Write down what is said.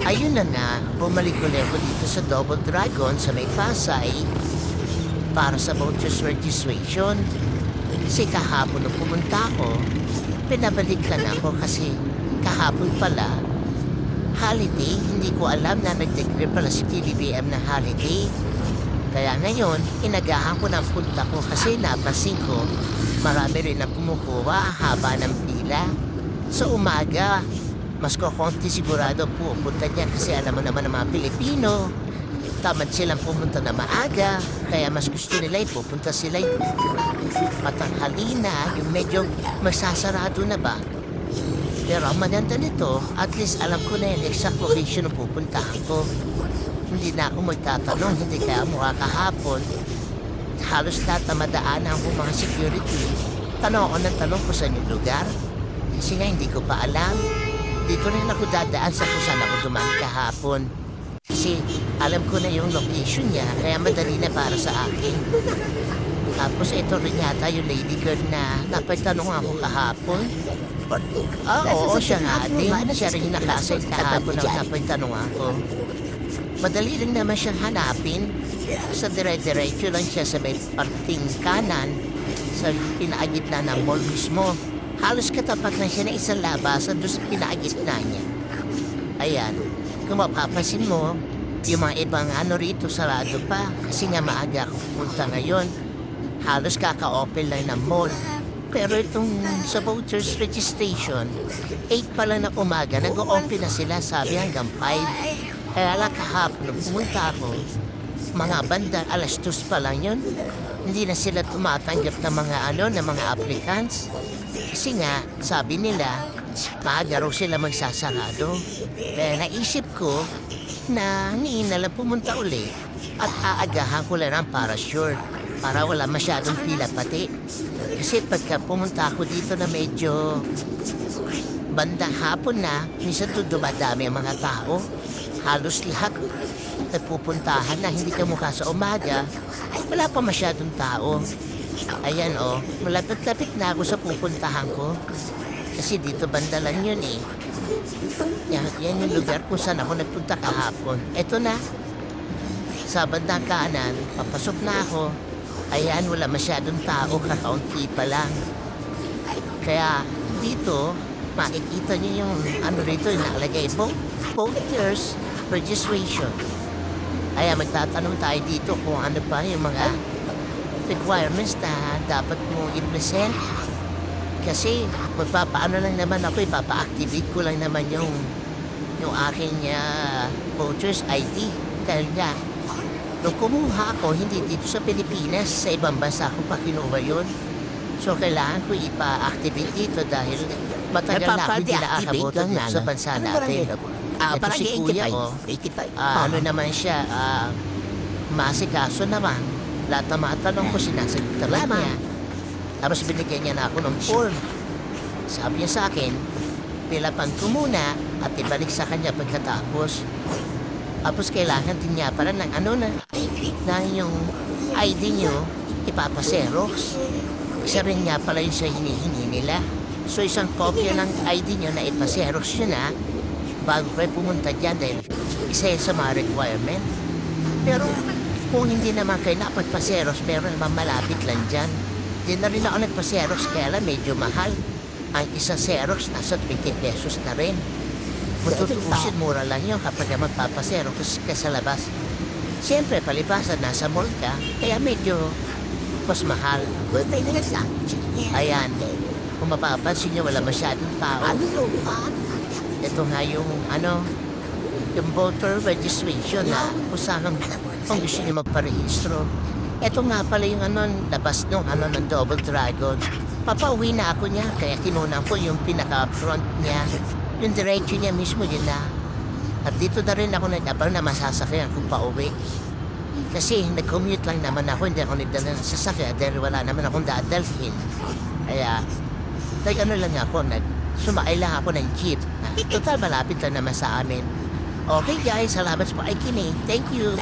Ayun na nga, bumalik ulit ako dito sa Double Dragon sa may Pasay para sa voters registration. Kasi kahapon nung pumunta ako, pinabalik lang ako kasi kahapon pala, holiday, hindi ko alam na nag-declare pala si PBBM na holiday. Kaya ngayon, inagahan ko ng punta ko kasi napansin ko, marami rin na kumukuha, haba ng pila. Sa umaga, mas kukonti sigurado pupunta niya kasi alam mo naman ng mga Pilipino, tamad silang pumunta na maaga, kaya mas gusto nila pupunta sila matanghali na, yung medyo masasarado na ba. Pero ang maganda nito, at least alam ko na yung exact location na pupuntahan ko. Hindi na ako magtatanong, hindi kaya mukha kahapon. Halos lahat na madaanan ko mga security. Tanong ako ng tanong kung saan yung lugar. Kasi nga hindi ko pa alam. Dito rin ako dadaan sa kung saan ako dumaan kahapon. Kasi alam ko na yung location niya, kaya madali na para sa akin. Tapos ito rin yata yung lady girl na napagtanong ako kahapon. Oo, siya nga din. Siya rin yung nakasin kahapon na napagtanong ako. Madali rin naman siyang hanapin. Sa dire-diretso lang siya sa may parting kanan sa pinakagitna ng mall mismo. Halos katapat lang siya na isang labasan doon sa pinakagitna niya. Ayan, kung mapapansin mo, yung mga ibang ano rito sarado pa kasi nga maaga ako pumunta ngayon. Halos kaka-open lang ng mall. Pero itong sa voters registration, 8 pa lang na umaga, nag-o-open na sila, sabi hanggang 5. Kaya lang kahapon, nung pumunta ako, mga banda, alas 2 pa lang yun. Hindi na sila tumatanggap ng mga applicants. Kasi nga, sabi nila, maaga raw sila magsasarado. Kaya naisip ko na hindi na lang pumunta uli at aagahan ko lang ang para sure. Para wala masyadong pila pati. Kasi pagka pumunta ako dito na medyo bandang hapon na, minsan doon dumadami ang mga tao. Halos lahat nagpupuntahan na hindi ka mukha sa umaga, wala pa masyadong tao. Ayan malapit-lapit na ako sa pupuntahan ko. Kasi dito banda lang yun eh. Yan yung lugar kung saan ako nagpunta kahapon. Eto na, sa bandang kanan, papasok na ako. Ayan, wala masyadong tao, kakaunti pa lang. Kaya dito, makikita niyo yung rito, yung nakalagay, voters registration. Ayan, magtatanong tayo dito kung ano pa yung mga requirements na dapat mo i-present. Kasi magpapaano lang naman ako, ipapa-activate ko lang naman yung aking voters ID. Dahil nga, nung kumuha ako, hindi dito sa Pilipinas, sa ibang bansa ko pa kinuha yun. So, kailangan ko ipa-activate dito dahil matagal na ako hindi nakakaboto dito sa bansa natin. Ito si kuya ko, ano naman siya, masikaso naman. Lahat na mga tanong ko, sinasagot talaga niya. Tapos binigyan niya na ako ng form. Sabi niya sa akin, pilapan ko muna at ibalik sa kanya pagkatapos. Tapos kailangan din niya para ng na yung ID niyo ipapaserox. Isa rin niya pala yung sa hinihingi nila. So isang kopya ng ID niyo na ipaserox yun bago kayo pumunta dyan dahil isa yun sa mga requirement. Pero kung hindi naman kayo napagpaserox, meron naman malapit lang dyan. Di na rin ako nagpaserox kaya lang medyo mahal. Ang isa Xerox nasa 20 pesos na rin. Kung tutuusin, mura lang yun kapag magpapaserox ka sa labas. Siyempre, palipasan, nasa mall ka, kaya medyo mas mahal. Ayan, kung mapapansin nyo, wala masyadong tao. Ito nga yung yung voter registration na kung saan kung gusto nyo magparehistro. Ito nga pala yung labas ng Double Dragon. Papauwi na ako niya, kaya kinunan ko yung pinaka-front niya. Yung diretso niya mismo yun na. At dito na rin ako nag-abang na masasakyan kung pauwi. Kasi nag-commute lang naman ako, hindi ako nagdala ng sasakyan dahil wala naman akong dadalhin. Kaya, lang ako, sumakay lang ako ng jeep. Total, malapit lang naman sa amin. Okay guys, salamat po ay kinig. Thank you.